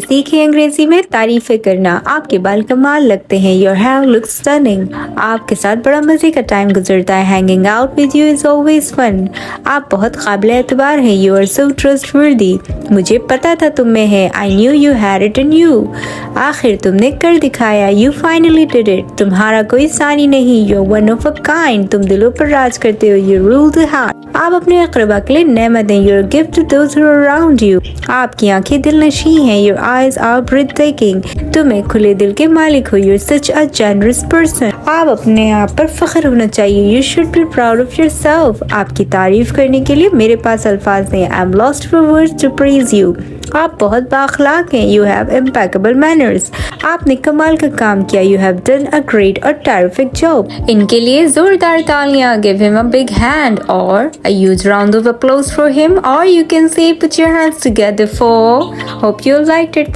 सीखिए अंग्रेजी में तारीफें करना। आपके बाल कमाल लगते हैं। Your hair looks stunning. आपके साथ बड़ा मजे का टाइम गुजरता है। Hanging out with you is always fun. आप बहुत काबिल एतबार हैं। You are so trustworthy. मुझे पता था तुम में है। I knew you had it in you. आखिर तुमने कर दिखाया। You finally did it. तुम्हारा कोई सानी नहीं। You are one of a kind. तुम दिलों पर राज करते हो। You rule the heart. आप अपने अक़रबा के लिए नेमत हैं। Your gift to those who are around you. आपकी आंखें दिल नशी हैं। Your eyes are breathtaking. तुम एक खुले दिल के मालिक हो। You're such a generous person. आप अपने आप पर फख्र होना चाहिए। You should be proud of yourself. आपकी तारीफ करने के लिए मेरे पास अल्फाज नहीं। I am lost for words to praise you. आप बहुत बाखलाक हैं। You have impeccable manners. आपने कमाल का काम किया। You have done a great और टेरिफिक जॉब। इनके लिए जोरदार तालियां। Give him a big hand और a huge round of applause for him, or you can say put your hands together for. Hope you liked it.